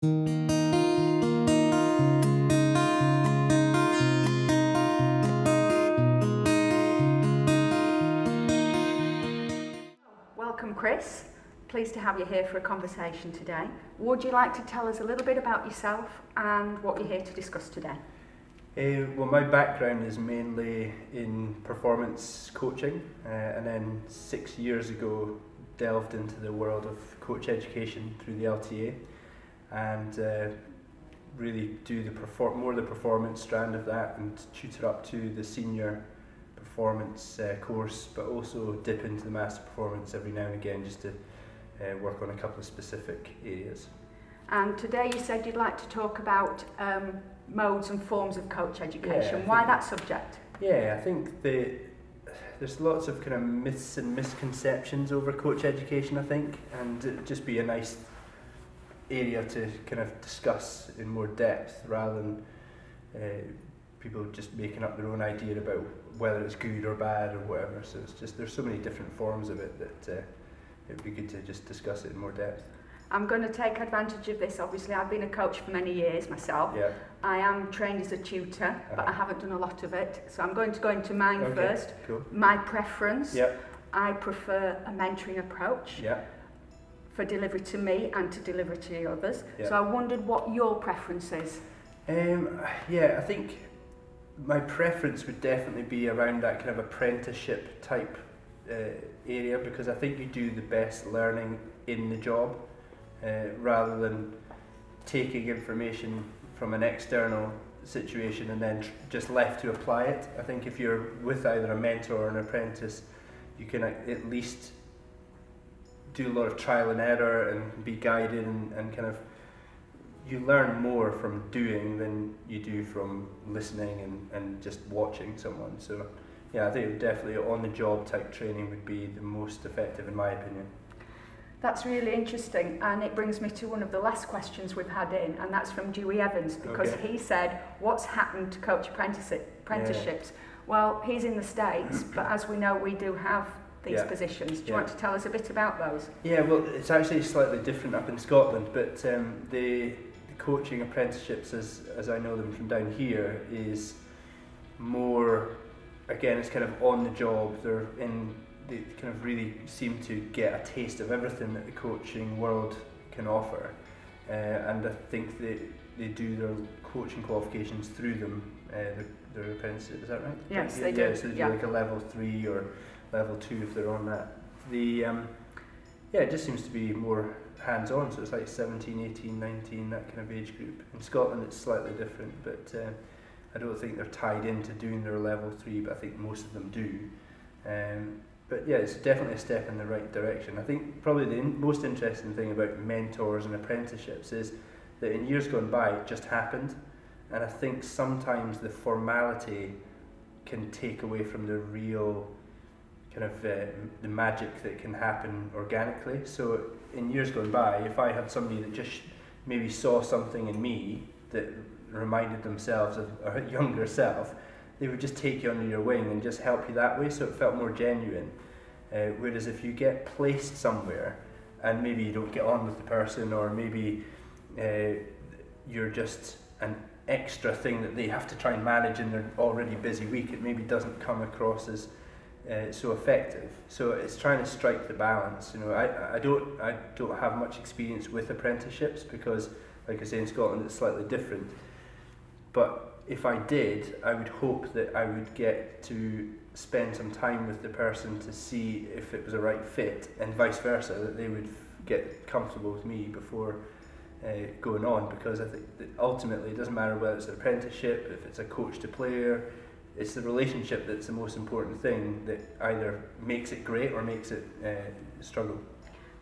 Welcome, Kris. Pleased to have you here for a conversation today. Would you like to tell us a little bit about yourself and what you're here to discuss today? Well, my background is mainly in performance coaching, and then 6 years ago delved into the world of coach education through the LTA, and really do more the performance strand of that, and tutor up to the senior performance course, but also dip into the master performance every now and again just to work on a couple of specific areas. And today you said you'd like to talk about modes and forms of coach education. Yeah, why that subject? Yeah, I think there's lots of kind of myths and misconceptions over coach education, I think, and it'd just be a nice area to kind of discuss in more depth rather than people just making up their own idea about whether it's good or bad or whatever. So it's just, there's so many different forms of it that it'd be good to just discuss it in more depth. I'm going to take advantage of this. Obviously, I've been a coach for many years myself. Yeah. I am trained as a tutor, but I haven't done a lot of it. So I'm going to go into mine first. Cool. My preference, Yeah. I prefer a mentoring approach. Yeah. For delivery to me and to deliver to the others. Yeah. So I wondered what your preference is. Yeah, I think my preference would definitely be around that kind of apprenticeship type area, because I think you do the best learning in the job rather than taking information from an external situation and then just left to apply it. I think if you're with either a mentor or an apprentice, you can at least do a lot of trial and error and be guided, and kind of you learn more from doing than you do from listening and just watching someone. So yeah, I think definitely on the job type training would be the most effective in my opinion. That's really interesting, and it brings me to one of the last questions we've had in, and that's from Dewey Evans, because he said, what's happened to coach apprenticeships? Well, he's in the States, but as we know, we do have these positions. Do you want to tell us a bit about those? Yeah, well, it's actually slightly different up in Scotland, but the coaching apprenticeships, as I know them from down here, is more, again, it's kind of on the job. They kind of really seem to get a taste of everything that the coaching world can offer, and I think they do their coaching qualifications through them, their apprenticeship. Is that right? Yes, they do. So they do like a level 3 or level 2 if they're on that. It just seems to be more hands-on, so it's like 17, 18, 19, that kind of age group. In Scotland it's slightly different, but I don't think they're tied into doing their level 3, but I think most of them do. But yeah, it's definitely a step in the right direction. I think probably the most interesting thing about mentors and apprenticeships is that in years gone by it just happened, and I think sometimes the formality can take away from the real kind of the magic that can happen organically. So in years gone by, if I had somebody that just maybe saw something in me that reminded themselves of a younger self, they would just take you under your wing and just help you that way, so it felt more genuine. Whereas if you get placed somewhere and maybe you don't get on with the person, or maybe you're just an extra thing that they have to try and manage in their already busy week, it maybe doesn't come across as so effective. So it's trying to strike the balance. You know, I don't have much experience with apprenticeships because, like I say, in Scotland it's slightly different. But if I did, I would hope that I would get to spend some time with the person to see if it was a right fit, and vice versa, that they would get comfortable with me before going on, because I think that ultimately it doesn't matter whether it's an apprenticeship, if it's a coach to player, it's the relationship that's the most important thing that either makes it great or makes it struggle.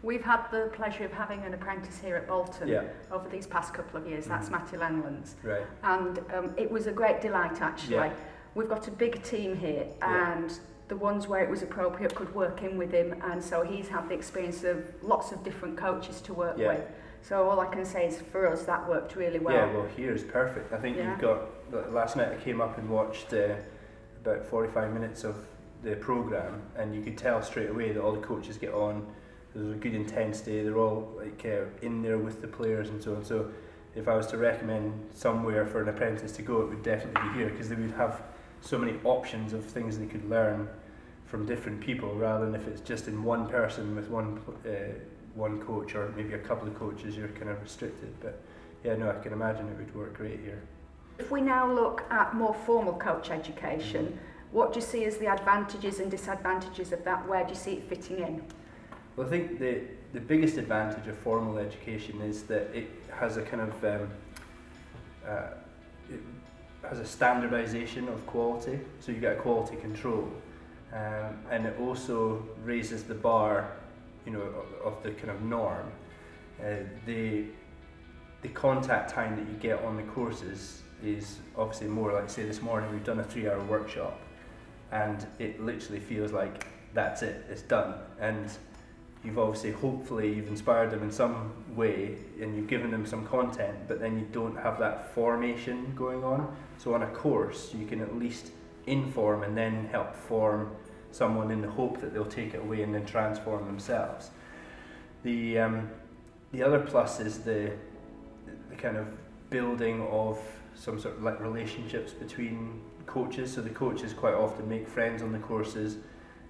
We've had the pleasure of having an apprentice here at Bolton over these past couple of years. That's Matty Lenlands. Right. And it was a great delight, actually. Yeah. We've got a big team here, and the ones where it was appropriate could work in with him, and so he's had the experience of lots of different coaches to work with. So all I can say is for us that worked really well. Yeah, well here is perfect. I think you've got, last night I came up and watched about 45 minutes of the programme, and you could tell straight away that all the coaches get on, there's a good intensity, they're all like in there with the players and so on. So if I was to recommend somewhere for an apprentice to go, it would definitely be here, because they would have so many options of things they could learn from different people, rather than if it's just in one person with one coach, or maybe a couple of coaches, you're kind of restricted. But yeah, no, I can imagine it would work great here. If we now look at more formal coach education, what do you see as the advantages and disadvantages of that? Where do you see it fitting in? Well, I think the biggest advantage of formal education is that it has a kind of it has a standardisation of quality, so you get a quality control, and it also raises the bar, you know, of the kind of norm. The contact time that you get on the courses is obviously more, like say this morning we've done a 3-hour workshop, and it literally feels like that's it, it's done, and you've obviously, hopefully you've inspired them in some way and you've given them some content, but then you don't have that formation going on. So on a course you can at least inform and then help form someone in the hope that they'll take it away and then transform themselves. The other plus is the kind of building of some sort of like relationships between coaches. So the coaches quite often make friends on the courses.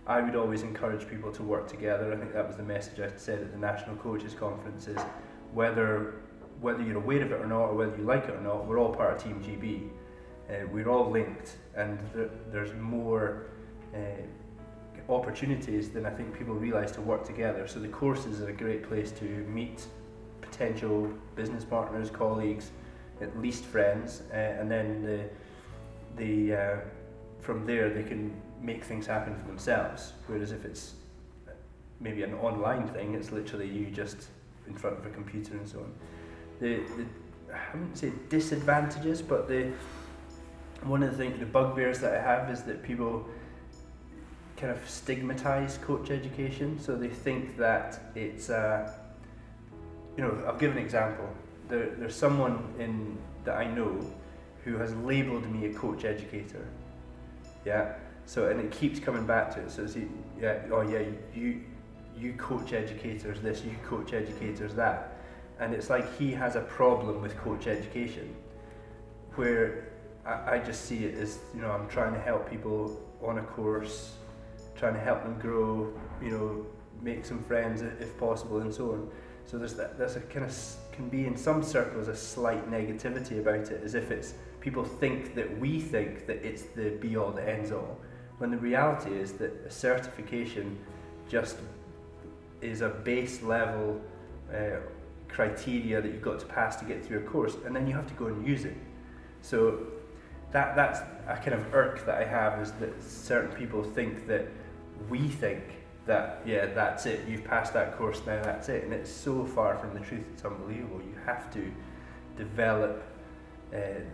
I would always encourage people to work together. I think that was the message I said at the National Coaches Conference, is whether you're aware of it or not, or whether you like it or not, we're all part of Team GB. We're all linked, and there's more opportunities than I think people realise to work together. So the courses are a great place to meet potential business partners, colleagues, at least friends, and then from there they can make things happen for themselves. Whereas if it's maybe an online thing, it's literally you just in front of a computer and so on. I wouldn't say disadvantages, but one of the bugbears that I have is that people kind of stigmatise coach education. So they think that it's I'll give an example. There's someone that I know who has labelled me a coach educator. Yeah. So, and it keeps coming back to it. So, you coach educators this, you coach educators that. And it's like he has a problem with coach education, where I just see it as, I'm trying to help people on a course, trying to help them grow, make some friends if possible and so on. So there's a kind of, can be in some circles a slight negativity about it, as if it's, people think that we think that it's the be all, the ends all. When the reality is that a certification just is a base level criteria that you've got to pass to get through a course, and then you have to go and use it. So that's a kind of irk that I have, is that certain people think that we think that, yeah, that's it, you've passed that course, now that's it, and it's so far from the truth, it's unbelievable. You have to develop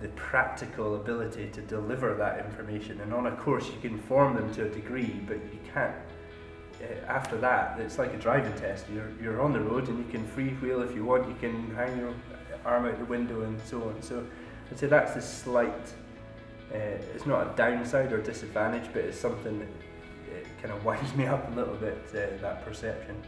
the practical ability to deliver that information, and on a course you can form them to a degree, but you can't, after that, it's like a driving test. You're on the road and you can freewheel if you want, you can hang your arm out the window and so on. So I'd say that's the slight, it's not a downside or disadvantage, but it's something that kind of winds me up a little bit, that perception.